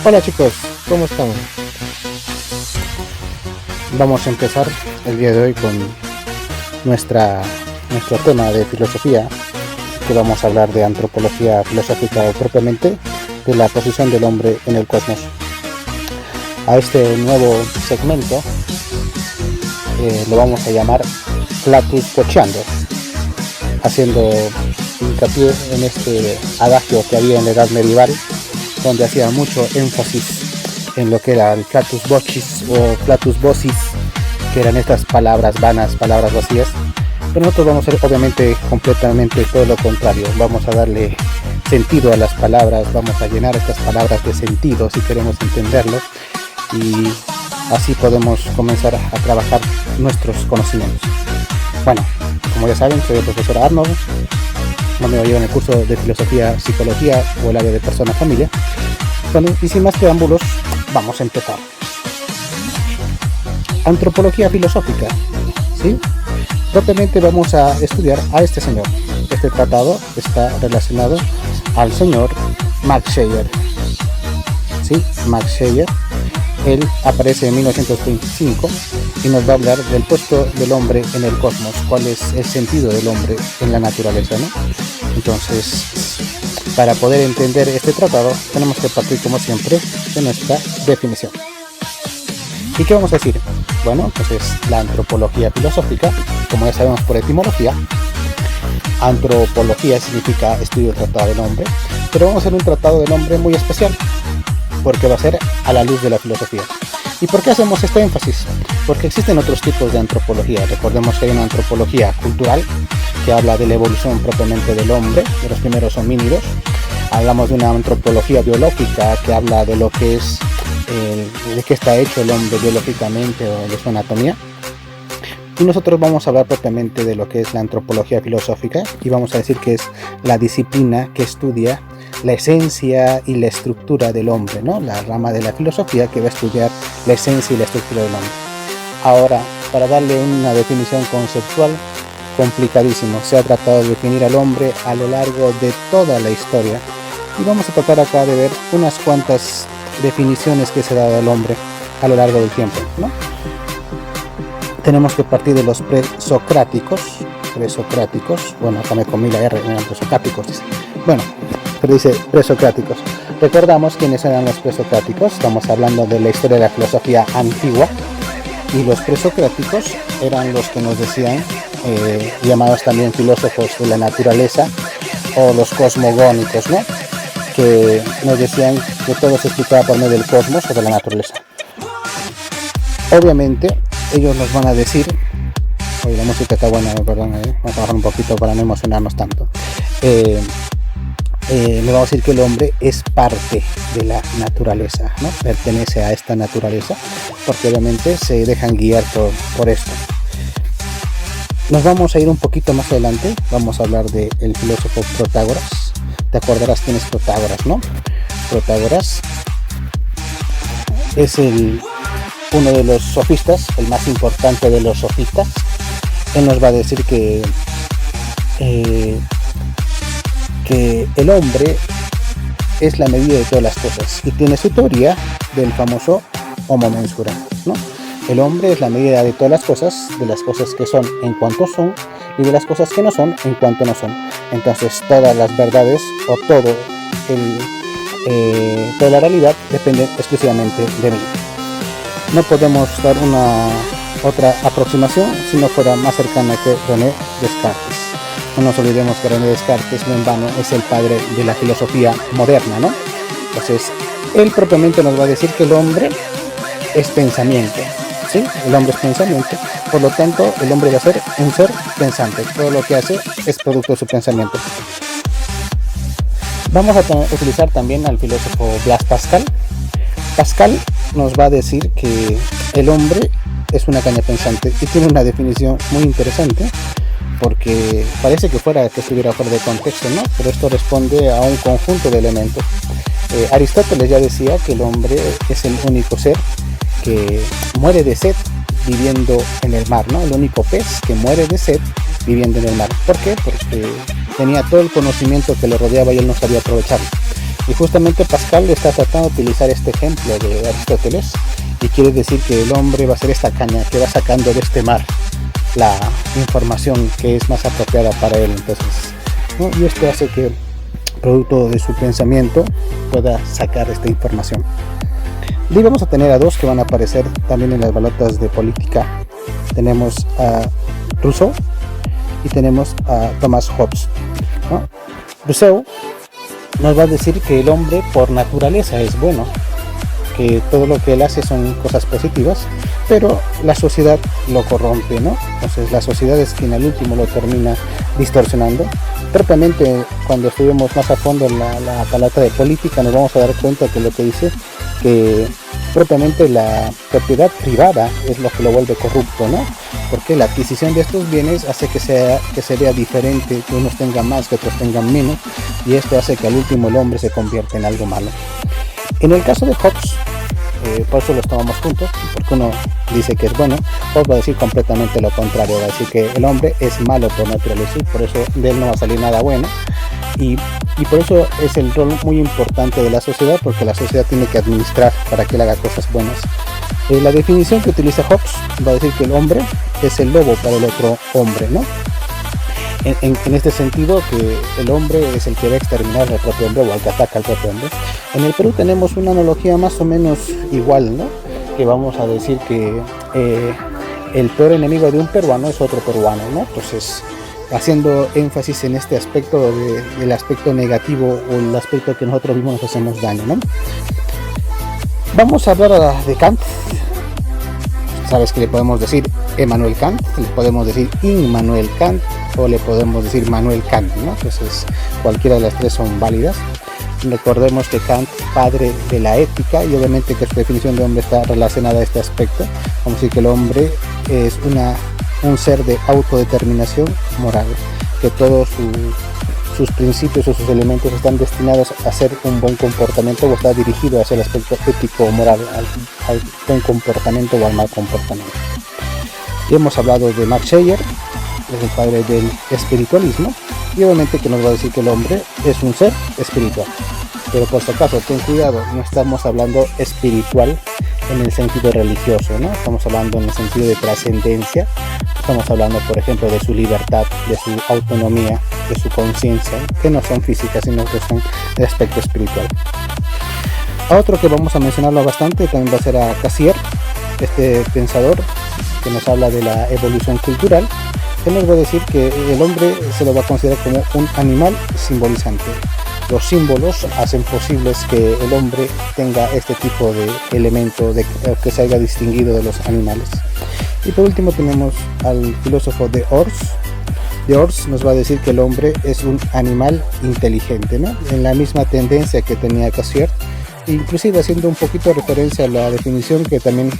Hola chicos, ¿cómo están? Vamos a empezar el día de hoy con nuestro tema de filosofía, que vamos a hablar de antropología filosófica o propiamente de la posición del hombre en el cosmos. A este nuevo segmento lo vamos a llamar Flatus Pocheando, haciendo hincapié en este adagio que había en la edad medieval, donde hacía mucho énfasis en lo que era el Flatus Vocis o Flatus Vocis, que eran estas palabras vanas, palabras vacías. Pero nosotros vamos a hacer obviamente completamente todo lo contrario. Vamos a darle sentido a las palabras, vamos a llenar estas palabras de sentido si queremos entenderlo, y así podemos comenzar a trabajar nuestros conocimientos. Bueno, como ya saben, soy el profesor Arnold. No me llevo en el curso de filosofía, psicología o el área de persona familia. Bueno, y sin más preámbulos, vamos a empezar. Antropología filosófica, ¿sí? Propiamente vamos a estudiar a este señor. Este tratado está relacionado al señor Max Scheler, ¿sí? Max Scheler. Él aparece en 1925 y nos va a hablar del puesto del hombre en el cosmos, cuál es el sentido del hombre en la naturaleza, ¿no? Entonces, para poder entender este tratado, tenemos que partir, como siempre, de nuestra definición. ¿Y qué vamos a decir? Bueno, pues es la antropología filosófica, como ya sabemos por etimología. Antropología significa estudio del tratado del hombre, pero vamos a hacer un tratado del hombre muy especial, porque va a ser a la luz de la filosofía. ¿Y por qué hacemos este énfasis? Porque existen otros tipos de antropología. Recordemos que hay una antropología cultural que habla de la evolución propiamente del hombre, de los primeros homínidos. Hablamos de una antropología biológica que habla de lo que es, de qué está hecho el hombre biológicamente o de su anatomía. Y nosotros vamos a hablar propiamente de lo que es la antropología filosófica, y vamos a decir que es la disciplina que estudia la esencia y la estructura del hombre, ¿no? La rama de la filosofía que va a estudiar la esencia y la estructura del hombre. Ahora, para darle una definición conceptual, complicadísimo. Se ha tratado de definir al hombre a lo largo de toda la historia, y vamos a tratar acá de ver unas cuantas definiciones que se ha dado al hombre a lo largo del tiempo, ¿no? Tenemos que partir de los presocráticos, bueno, acá me comí la R, eran presocráticos, dice. Bueno, pero dice presocráticos. Recordamos quiénes eran los presocráticos. Estamos hablando de la historia de la filosofía antigua, y los presocráticos eran los que nos decían, llamados también filósofos de la naturaleza o los cosmogónicos, ¿no? Que nos decían que todo se explicaba por medio del cosmos o de la naturaleza. Obviamente ellos nos van a decir, oye, la música está buena, perdón, vamos a bajar un poquito para no emocionarnos tanto. Le vamos a decir que el hombre es parte de la naturaleza, ¿no? Pertenece a esta naturaleza, porque obviamente se dejan guiar por esto. Nos vamos a ir un poquito más adelante, vamos a hablar del filósofo Protágoras. Te acordarás quién es Protágoras, ¿no? Protágoras es uno de los sofistas, el más importante de los sofistas. Él nos va a decir que el hombre es la medida de todas las cosas, y tiene su teoría del famoso homo mensura, ¿no? El hombre es la medida de todas las cosas, de las cosas que son en cuanto son, y de las cosas que no son en cuanto no son. Entonces todas las verdades o toda la realidad depende exclusivamente de mí. No podemos dar otra aproximación si no fuera más cercana que René Descartes. No nos olvidemos que René Descartes, no en vano, es el padre de la filosofía moderna, ¿no? Entonces, él propiamente nos va a decir que el hombre es pensamiento, ¿sí? El hombre es pensamiento, por lo tanto, el hombre va a ser un ser pensante. Todo lo que hace es producto de su pensamiento. Vamos a utilizar también al filósofo Blaise Pascal. Pascal nos va a decir que el hombre es una caña pensante, y tiene una definición muy interesante, porque parece que estuviera fuera de contexto, ¿no? Pero esto responde a un conjunto de elementos. Aristóteles ya decía que el hombre es el único ser que muere de sed viviendo en el mar, ¿no? El único pez que muere de sed viviendo en el mar. ¿Por qué? Porque tenía todo el conocimiento que le rodeaba y él no sabía aprovecharlo. Y justamente Pascal está tratando de utilizar este ejemplo de Aristóteles y quiere decir que el hombre va a ser esta caña que va sacando de este mar la información que es más apropiada para él. Entonces, ¿no? Y esto hace que, producto de su pensamiento, pueda sacar esta información. Y vamos a tener a dos que van a aparecer también en las balotas de política. Tenemos a Rousseau y tenemos a Thomas Hobbes, ¿no? Rousseau nos va a decir que el hombre por naturaleza es bueno, que todo lo que él hace son cosas positivas, pero la sociedad lo corrompe, ¿no? Entonces la sociedad es quien al último lo termina distorsionando. Propiamente, cuando estudiemos más a fondo la palabra de política, nos vamos a dar cuenta que lo que dice que propiamente la propiedad privada es lo que lo vuelve corrupto, ¿no? Porque la adquisición de estos bienes hace que se vea diferente, que unos tengan más, que otros tengan menos, y esto hace que al último el hombre se convierta en algo malo. En el caso de Hobbes, por eso los tomamos juntos, porque uno dice que es bueno, Hobbes va a decir completamente lo contrario, va a decir que el hombre es malo por naturaleza y por eso de él no va a salir nada bueno. Y por eso es el rol muy importante de la sociedad, porque la sociedad tiene que administrar para que él haga cosas buenas. La definición que utiliza Hobbes va a decir que el hombre es el lobo para el otro hombre, ¿no? En este sentido, que el hombre es el que va a exterminar al propio hombre o al que ataca al propio hombre. En el Perú tenemos una analogía más o menos igual, ¿no? Que vamos a decir que el peor enemigo de un peruano es otro peruano, ¿no? Entonces, haciendo énfasis en este aspecto del aspecto negativo o el aspecto que nosotros mismos nos hacemos daño, ¿no? Vamos a hablar de Kant. Sabes que le podemos decir Emmanuel Kant, le podemos decir Immanuel Kant o le podemos decir Manuel Kant, ¿no? Entonces cualquiera de las tres son válidas. Recordemos que Kant, padre de la ética, y obviamente que su definición de hombre está relacionada a este aspecto. Vamos a decir que el hombre es un ser de autodeterminación moral, que todos sus principios o sus elementos están destinados a hacer un buen comportamiento o está dirigido hacia el aspecto ético o moral, al buen comportamiento o al mal comportamiento. Y hemos hablado de Max Scheler, es el padre del espiritualismo, y obviamente que nos va a decir que el hombre es un ser espiritual. Pero por si acaso, ten cuidado, no estamos hablando espiritual en el sentido religioso, ¿no? Estamos hablando en el sentido de trascendencia. Estamos hablando, por ejemplo, de su libertad, de su autonomía, de su conciencia, que no son físicas, sino que son de aspecto espiritual. A otro que vamos a mencionarlo bastante también va a ser a Cassirer, este pensador que nos habla de la evolución cultural. Él nos va a decir que el hombre se lo va a considerar como un animal simbolizante. Los símbolos hacen posibles que el hombre tenga este tipo de elemento que se haya distinguido de los animales. Y por último tenemos al filósofo de Ors. De Ors nos va a decir que el hombre es un animal inteligente, ¿no? En la misma tendencia que tenía Cassirer, inclusive haciendo un poquito de referencia a la definición que también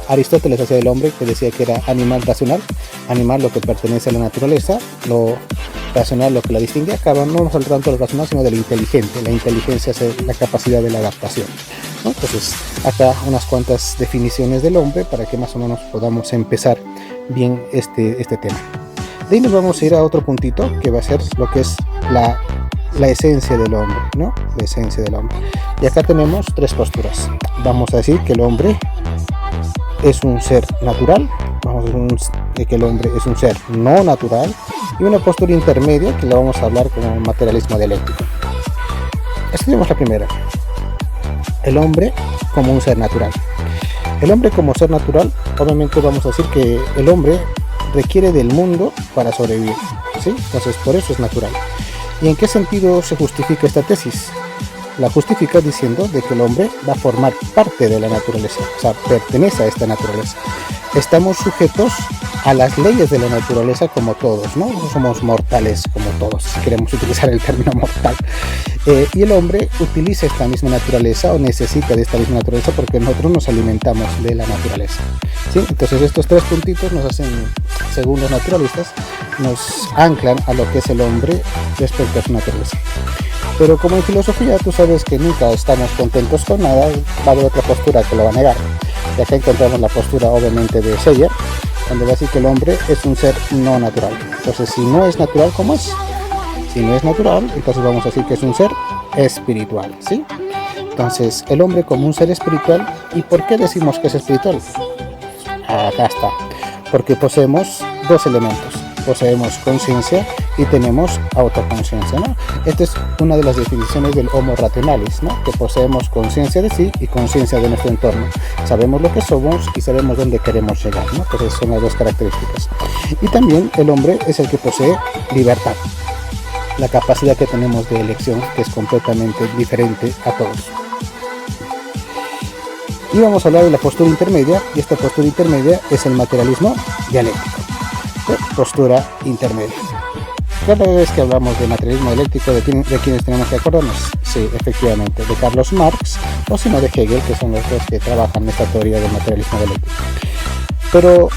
Aristóteles hacía del hombre, que decía que era animal racional, animal lo que pertenece a la naturaleza, lo racional lo que la distingue. Acá no nos habla tanto de lo racional, sino de lo inteligente. La inteligencia es la capacidad de la adaptación, ¿no? Entonces, acá unas cuantas definiciones del hombre para que más o menos podamos empezar bien este tema. De ahí nos vamos a ir a otro puntito que va a ser lo que es la esencia del hombre, ¿no? La esencia del hombre. Y acá tenemos tres posturas. Vamos a decir que el hombre es un ser natural, vamos a decir que el hombre es un ser no natural, y una postura intermedia que la vamos a hablar como materialismo dialéctico. Estudiamos la primera. El hombre como un ser natural. El hombre como ser natural, obviamente vamos a decir que el hombre requiere del mundo para sobrevivir, ¿sí? Entonces por eso es natural. ¿Y en qué sentido se justifica esta tesis? La justifica diciendo de que el hombre va a formar parte de la naturaleza, o sea, pertenece a esta naturaleza. Estamos sujetos a las leyes de la naturaleza como todos, ¿no? No somos mortales como todos, si queremos utilizar el término mortal. Y el hombre utiliza esta misma naturaleza o necesita de esta misma naturaleza porque nosotros nos alimentamos de la naturaleza, ¿sí? Entonces estos tres puntitos nos hacen, según los naturalistas, nos anclan a lo que es el hombre respecto a su naturaleza. Pero como en filosofía tú sabes que nunca estamos contentos con nada, va a haber otra postura que lo va a negar. Y acá encontramos la postura obviamente de Scheler, donde va a decir que el hombre es un ser no natural. Entonces si no es natural, ¿cómo es? Si no es natural, entonces vamos a decir que es un ser espiritual, ¿sí? Entonces, el hombre como un ser espiritual. ¿Y por qué decimos que es espiritual? Acá está. Porque poseemos dos elementos. Poseemos conciencia y tenemos autoconciencia, ¿no? Esta es una de las definiciones del Homo rationalis, ¿no? Que poseemos conciencia de sí y conciencia de nuestro entorno. Sabemos lo que somos y sabemos dónde queremos llegar, ¿no? Entonces son las dos características. Y también el hombre es el que posee libertad. La capacidad que tenemos de elección, que es completamente diferente a todos. Y vamos a hablar de la postura intermedia, y esta postura intermedia es el materialismo dialéctico. Postura intermedia. Cada vez que hablamos de materialismo dialéctico, ¿de quiénes tenemos que acordarnos? Sí, efectivamente, de Carlos Marx, o si no de Hegel, que son los dos que trabajan en esta teoría del materialismo dialéctico. Pero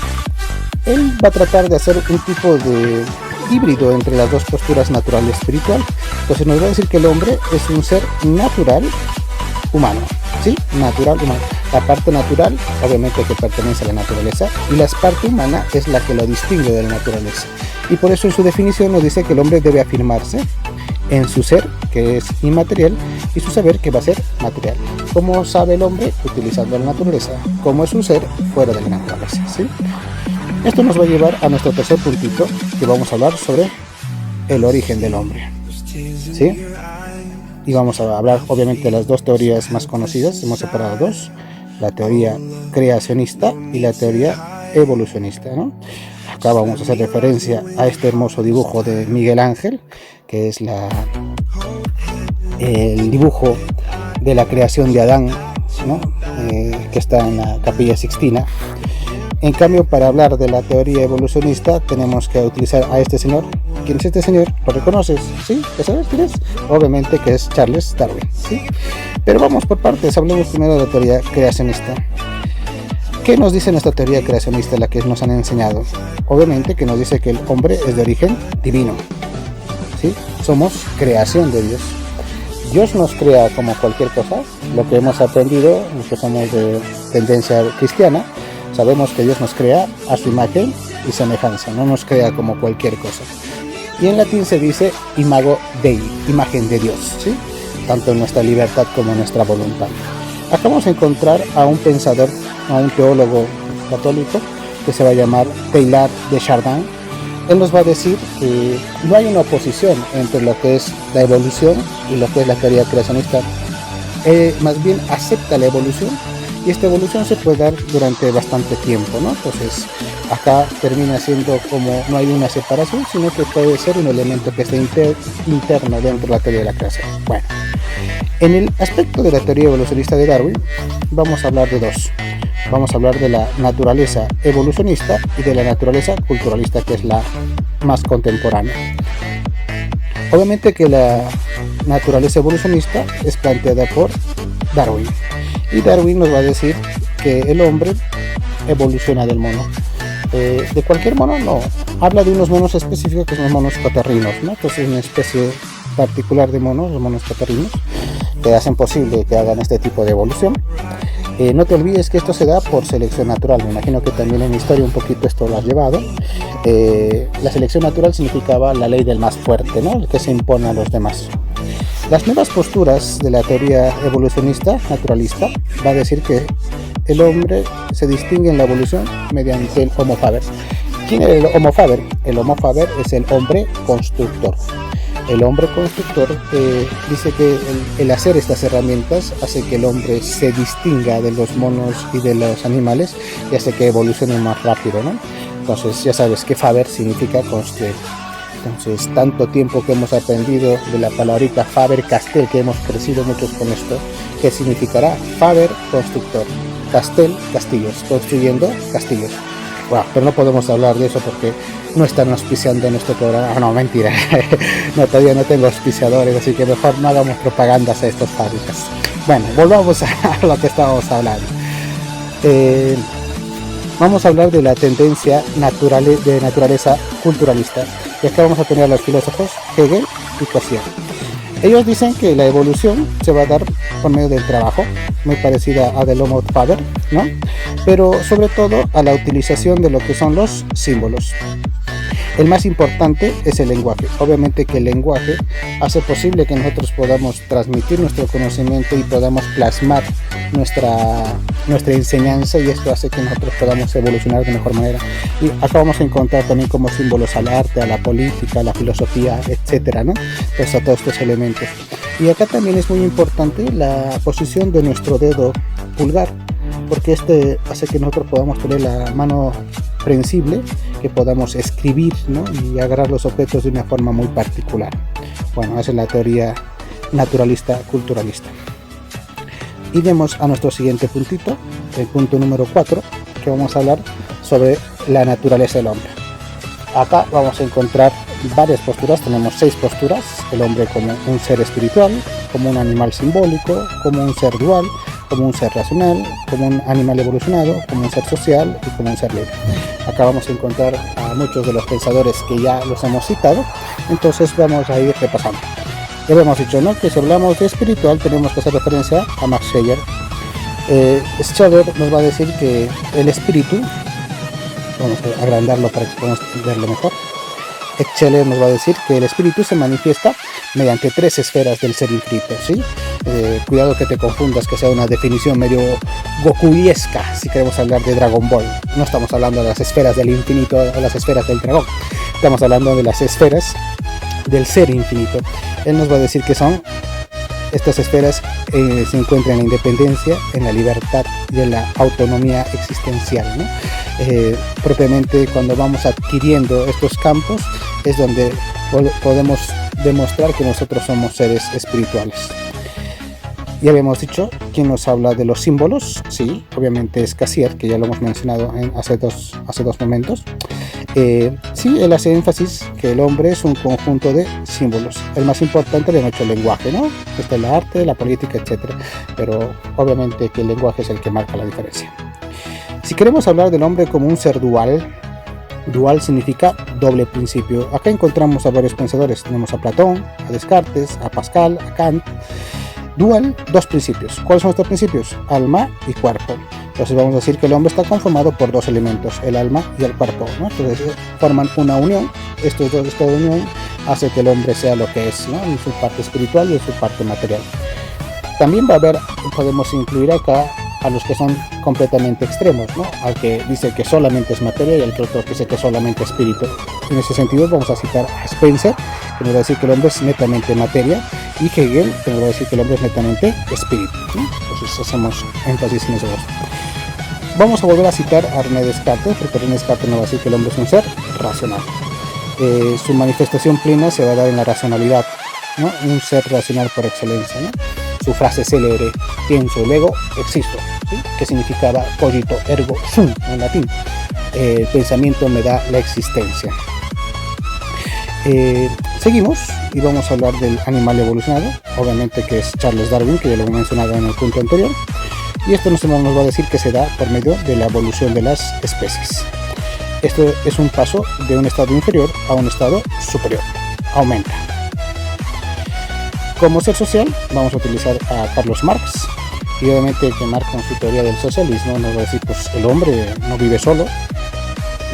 él va a tratar de hacer un tipo de híbrido entre las dos posturas natural y espiritual. Entonces nos va a decir que el hombre es un ser natural humano, ¿sí? Natural humano. La parte natural, obviamente, que pertenece a la naturaleza, y la parte humana es la que lo distingue de la naturaleza. Y por eso en su definición nos dice que el hombre debe afirmarse en su ser, que es inmaterial, y su saber, que va a ser material. ¿Cómo sabe el hombre? Utilizando la naturaleza. ¿Cómo es un ser? Fuera de la naturaleza, ¿sí? Esto nos va a llevar a nuestro tercer puntito, que vamos a hablar sobre el origen del hombre, ¿sí? Y vamos a hablar, obviamente, de las dos teorías más conocidas. Hemos separado dos: la teoría creacionista y la teoría evolucionista, ¿no? Acá vamos a hacer referencia a este hermoso dibujo de Miguel Ángel, que es el dibujo de la creación de Adán, ¿no? Que está en la Capilla Sixtina. En cambio, para hablar de la teoría evolucionista tenemos que utilizar a este señor. ¿Quién es este señor? ¿Lo reconoces? ¿Sí? ¿Ya sabes quién es? Obviamente que es Charles Darwin, ¿sí? Pero vamos por partes. Hablemos primero de la teoría creacionista. ¿Qué nos dice nuestra teoría creacionista, la que nos han enseñado? Obviamente que nos dice que el hombre es de origen divino, ¿sí? Somos creación de Dios. Dios nos crea como cualquier cosa. Lo que hemos aprendido, los que somos de tendencia cristiana, sabemos que Dios nos crea a su imagen y semejanza, no nos crea como cualquier cosa. Y en latín se dice imago Dei, imagen de Dios, ¿sí? Tanto en nuestra libertad como en nuestra voluntad. Acá vamos a encontrar a un pensador, a un teólogo católico, que se va a llamar Teilhard de Chardin. Él nos va a decir que no hay una oposición entre lo que es la evolución y lo que es la teoría creacionista. Más bien acepta la evolución, y esta evolución se puede dar durante bastante tiempo, ¿no? Entonces acá termina siendo como no hay una separación, sino que puede ser un elemento que esté interno dentro de la teoría de la creación. Bueno, en el aspecto de la teoría evolucionista de Darwin vamos a hablar de dos. Vamos a hablar de la naturaleza evolucionista y de la naturaleza culturalista, que es la más contemporánea. Obviamente que la naturaleza evolucionista es planteada por Darwin. Y Darwin nos va a decir que el hombre evoluciona del mono. De cualquier mono no. Habla de unos monos específicos, que son los monos catarrinos, ¿no? Entonces es una especie particular de monos, los monos catarrinos, que hacen posible que hagan este tipo de evolución. No te olvides que esto se da por selección natural. Me imagino que también en la historia un poquito esto lo has llevado. La selección natural significaba la ley del más fuerte, ¿no? El que se impone a los demás. Las nuevas posturas de la teoría evolucionista naturalista va a decir que el hombre se distingue en la evolución mediante el Homo faber. ¿Quién es el Homo faber? El Homo faber es el hombre constructor. El hombre constructor dice que el hacer estas herramientas hace que el hombre se distinga de los monos y de los animales, y hace que evolucione más rápido, ¿no? Entonces ya sabes que faber significa construir. Entonces, tanto tiempo que hemos aprendido de la palabrita Faber-Castell, que hemos crecido muchos con esto, que significará Faber, constructor, Castell, castillos, construyendo castillos. Wow, pero no podemos hablar de eso porque no están auspiciando nuestro programa. No, mentira. No, todavía no tengo auspiciadores, así que mejor no hagamos propagandas a estas fábricas. Bueno, volvamos a lo que estábamos hablando. Vamos a hablar de la tendencia de naturaleza culturalista. Y acá vamos a tener a los filósofos Hegel y Cassirer. Ellos dicen que la evolución se va a dar por medio del trabajo, muy parecida a del Homo faber, ¿no? Pero sobre todo a la utilización de lo que son los símbolos. El más importante es el lenguaje. Obviamente que el lenguaje hace posible que nosotros podamos transmitir nuestro conocimiento y podamos plasmar nuestra enseñanza, y esto hace que nosotros podamos evolucionar de mejor manera. Y acá vamos a encontrar también como símbolos al arte, a la política, a la filosofía, etcétera, ¿no? Pues a todos estos elementos. Y acá también es muy importante la posición de nuestro dedo pulgar, porque este hace que nosotros podamos tener la mano prensible, que podamos escribir, ¿no? Y agarrar los objetos de una forma muy particular. Bueno, esa es la teoría naturalista culturalista. Iremos a nuestro siguiente puntito, el punto número 4, que vamos a hablar sobre la naturaleza del hombre. Acá vamos a encontrar varias posturas, tenemos 6 posturas: el hombre como un ser espiritual, como un animal simbólico, como un ser dual, como un ser racional, como un animal evolucionado, como un ser social y como un ser libre. Acá vamos a encontrar a muchos de los pensadores que ya los hemos citado, entonces vamos a ir repasando. Ya hemos dicho, ¿no?, que si hablamos de espiritual tenemos que hacer referencia a Max Scheler. Scheler nos va a decir que el espíritu, vamos a agrandarlo para que podamos verlo mejor. Scheler nos va a decir que el espíritu se manifiesta mediante 3 esferas del ser infinito, ¿sí? Cuidado que te confundas, que sea una definición medio Gokuiesca si queremos hablar de Dragon Ball. No estamos hablando de las esferas del infinito o las esferas del dragón, estamos hablando de las esferas del ser infinito. Él nos va a decir que son estas esferas, se encuentran en la independencia, en la libertad y en la autonomía existencial, ¿no? Propiamente cuando vamos adquiriendo estos campos es donde podemos demostrar que nosotros somos seres espirituales. Ya habíamos dicho quién nos habla de los símbolos. Sí, obviamente es Cassirer, que ya lo hemos mencionado hace dos momentos. Sí, él hace énfasis que el hombre es un conjunto de símbolos. El más importante le hemos hecho el lenguaje, ¿no? Está el arte, la política, etcétera. Pero obviamente que el lenguaje es el que marca la diferencia. Si queremos hablar del hombre como un ser dual, dual significa doble principio. Acá encontramos a varios pensadores. Tenemos a Platón, a Descartes, a Pascal, a Kant. Dual, 2 principios. ¿Cuáles son estos principios? Alma y cuerpo. Entonces vamos a decir que el hombre está conformado por 2 elementos, el alma y el cuerpo, ¿no? Entonces forman una unión. Esta unión hace que el hombre sea lo que es, ¿no?, en su parte espiritual y en su parte material. También va a haber, podemos incluir acá a los que son completamente extremos, ¿no?, al que dice que solamente es materia y al que otro que dice que solamente es espíritu. En ese sentido vamos a citar a Spencer, que nos va a decir que el hombre es netamente materia, y Hegel, que nos va a decir que el hombre es netamente espíritu, ¿no? Entonces hacemos énfasis en esos dos. Vamos a volver a citar a René Descartes, porque René Descartes nos va a decir que el hombre es un ser racional. Su manifestación plena se va a dar en la racionalidad, ¿no?, un ser racional por excelencia, ¿no? Su frase célebre, pienso, luego existo, ¿sí?, que significaba cogito ergo sum en latín. El pensamiento me da la existencia. Seguimos y vamos a hablar del animal evolucionado, obviamente que es Charles Darwin, que ya lo he mencionado en el punto anterior, y esto nos va a decir que se da por medio de la evolución de las especies. Esto es un paso de un estado inferior a un estado superior, aumenta. Como ser social vamos a utilizar a Carlos Marx, y obviamente que Marx con su teoría del socialismo nos va a decir pues el hombre no vive solo,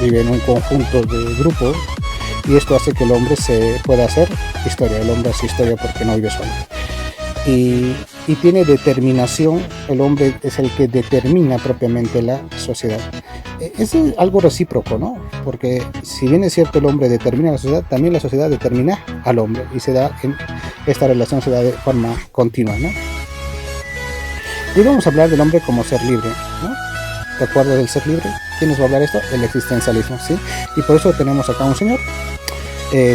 vive en un conjunto de grupos, y esto hace que el hombre se pueda hacer historia. El hombre hace historia porque no vive solo. Y tiene determinación. El hombre es el que determina propiamente la sociedad. Es algo recíproco, ¿no? Porque si bien es cierto el hombre determina la sociedad, también la sociedad determina al hombre. Y esta relación se da de forma continua, ¿no? Y vamos a hablar del hombre como ser libre, ¿no? ¿Te acuerdas del ser libre? ¿Quién nos va a hablar esto? El existencialismo, ¿sí? Y por eso tenemos acá un señor,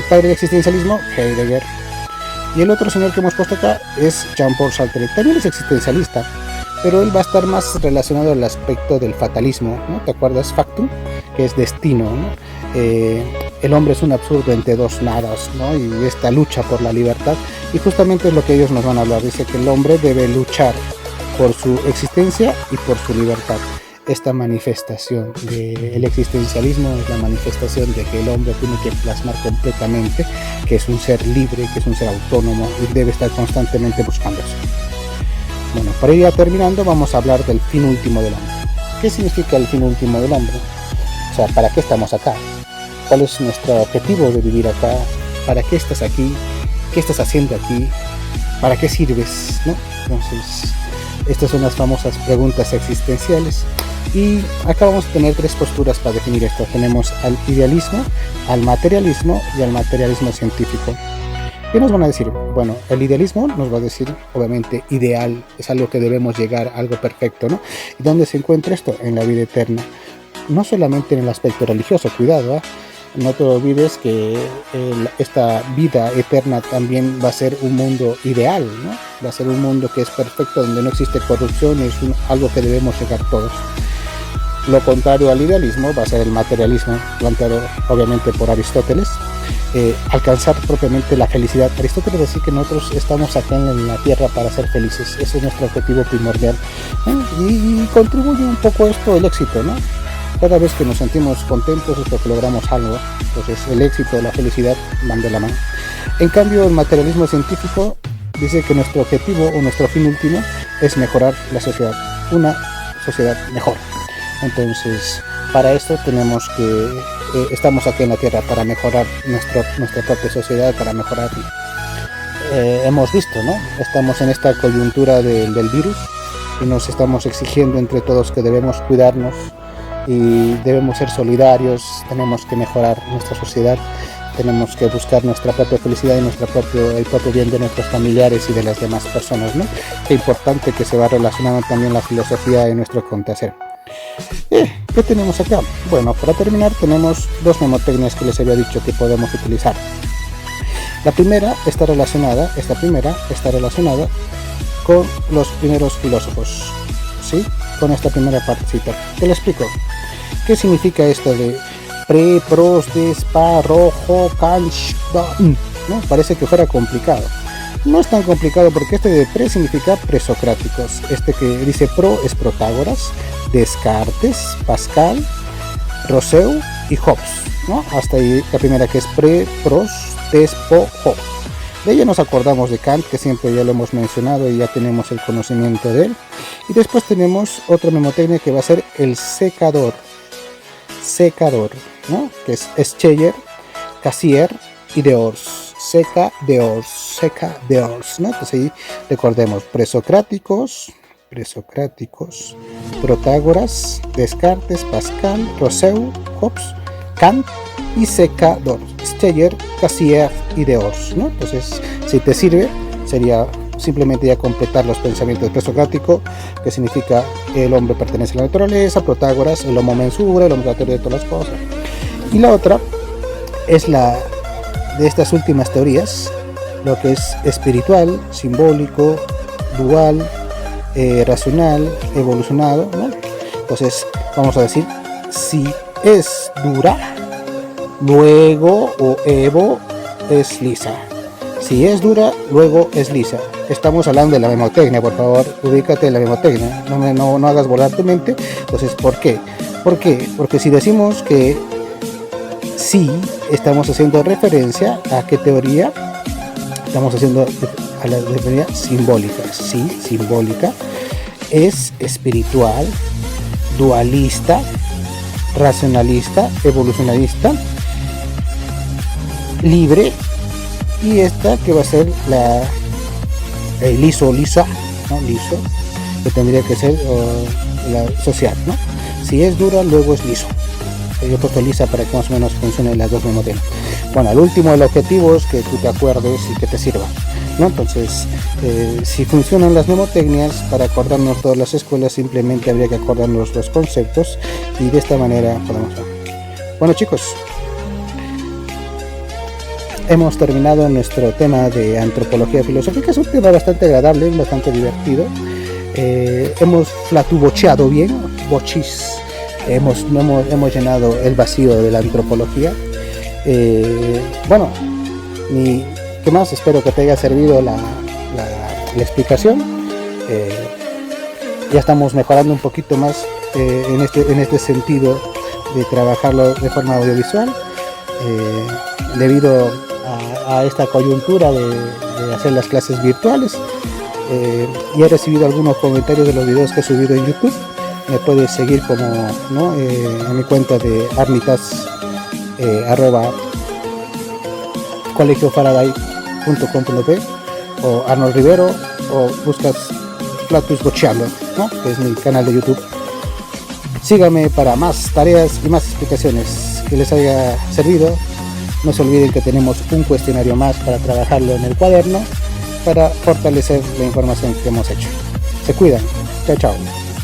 padre del existencialismo, Heidegger. Y el otro señor que hemos puesto acá es Jean-Paul Sartre. También es existencialista, pero él va a estar más relacionado al aspecto del fatalismo, ¿no? ¿Te acuerdas? Factum, que es destino, ¿no? El hombre es un absurdo entre 2 nadas, ¿no? Y esta lucha por la libertad. Y justamente es lo que ellos nos van a hablar. Dice que el hombre debe luchar por su existencia y por su libertad. Esta manifestación del existencialismo es la manifestación de que el hombre tiene que plasmar completamente que es un ser libre, que es un ser autónomo y debe estar constantemente buscando eso. Bueno, para ir ya terminando vamos a hablar del fin último del hombre. ¿Qué significa el fin último del hombre? O sea, ¿para qué estamos acá? cuál es nuestro objetivo de vivir acá, para qué estás aquí, qué estás haciendo aquí, para qué sirves, ¿no? Entonces, estas son las famosas preguntas existenciales. Y acá vamos a tener tres posturas para definir esto. Tenemos al idealismo, al materialismo y al materialismo científico. ¿Qué nos van a decir? Bueno, el idealismo nos va a decir, obviamente, ideal, es algo que debemos llegar, algo perfecto, ¿no? ¿Y dónde se encuentra esto? En la vida eterna. No solamente en el aspecto religioso, cuidado, ¿eh? No te olvides que esta vida eterna también va a ser un mundo ideal, ¿no? Va a ser un mundo que es perfecto, donde no existe corrupción, es algo que debemos llegar todos. Lo contrario al idealismo va a ser el materialismo, planteado obviamente por Aristóteles. Alcanzar propiamente la felicidad. Aristóteles decía que nosotros estamos acá en la tierra para ser felices, ese es nuestro objetivo primordial, y contribuye un poco esto el éxito, ¿no? Cada vez que nos sentimos contentos es porque logramos algo, entonces el éxito, la felicidad van de la mano. En cambio, el materialismo científico dice que nuestro objetivo o nuestro fin último es mejorar la sociedad, una sociedad mejor. Entonces, para esto tenemos que, estamos aquí en la Tierra para mejorar nuestra propia sociedad, para mejorar, hemos visto, ¿no? Estamos en esta coyuntura del virus y nos estamos exigiendo entre todos que debemos cuidarnos y debemos ser solidarios, tenemos que mejorar nuestra sociedad, tenemos que buscar nuestra propia felicidad y el propio bien de nuestros familiares y de las demás personas, ¿no? Qué importante que se va relacionando también la filosofía en nuestro acontecer. ¿Qué tenemos acá? Bueno, para terminar tenemos dos mnemotecnias que les había dicho que podemos utilizar. Esta primera está relacionada con los primeros filósofos, ¿sí? Con esta primera partecita. Te lo explico. ¿Qué significa esto de pre, pros, des, pa, rojo, canch, ¿no? Parece que fuera complicado. No es tan complicado porque este de pre significa presocráticos. Este que dice pro es Protágoras, Descartes, Pascal, Rousseau y Hobbes, ¿no? Hasta ahí la primera, que es pre, pros, des, po, ho. De ella nos acordamos de Kant, que siempre ya lo hemos mencionado y ya tenemos el conocimiento de él. Y después tenemos otra mnemotecnia que va a ser el secador, ¿no? Que es Scheyer, Cassirer y Dehors. Seca de Ors, ¿no? Entonces ahí recordemos presocráticos, Protágoras, Descartes, Pascal, Rousseau, Hobbes, Kant y secador, Scheyer, Cassirer y Dehors, ¿no? Entonces, si te sirve, sería simplemente ya completar los pensamientos presocrático, que significa el hombre pertenece a la naturaleza, Protágoras, el homo mensura, el hombre la teoría de todas las cosas. Y la otra es la de estas últimas teorías, lo que es espiritual, simbólico, dual, racional, evolucionado, ¿no? Entonces vamos a decir, si es dura, luego o evo es lisa. Si es dura, luego es lisa. Estamos hablando de la mnemotecnia, por favor, ubícate en la mnemotecnia, no hagas volar tu mente. Entonces, ¿por qué? Porque si decimos que sí, estamos haciendo referencia a qué teoría, estamos haciendo a la teoría simbólica. Sí, simbólica, es espiritual, dualista, racionalista, evolucionalista, libre, y esta que va a ser la lisa, ¿no? Liso, que tendría que ser la social, ¿no? Si es dura, luego es liso. Yo he puesto lisa para que más o menos funcionen las dos mnemotecnias. Bueno, al último, el objetivo es que tú te acuerdes y que te sirva, ¿no? Entonces, si funcionan las mnemotecnias, para acordarnos todas las escuelas, simplemente habría que acordarnos los conceptos y de esta manera podemos ver. Bueno, chicos, hemos terminado nuestro tema de antropología filosófica. Es un tema bastante agradable, bastante divertido. Hemos flatubocheado bien, bochis. Hemos llenado el vacío de la antropología. Bueno, ¿qué más? Espero que te haya servido la explicación. Ya estamos mejorando un poquito más en este sentido de trabajarlo de forma audiovisual, debido a esta coyuntura de hacer las clases virtuales. Y he recibido algunos comentarios de los videos que he subido en YouTube. Me puedes seguir como, ¿no? En mi cuenta de Armitas arroba colegiofaraday.com.p o Arnold Rivero, o buscas Flatus Boceando, ¿no? Que es mi canal de YouTube. Síganme para más tareas y más explicaciones que les haya servido. No se olviden que tenemos un cuestionario más para trabajarlo en el cuaderno para fortalecer la información que hemos hecho. Se cuidan. Chao, chao.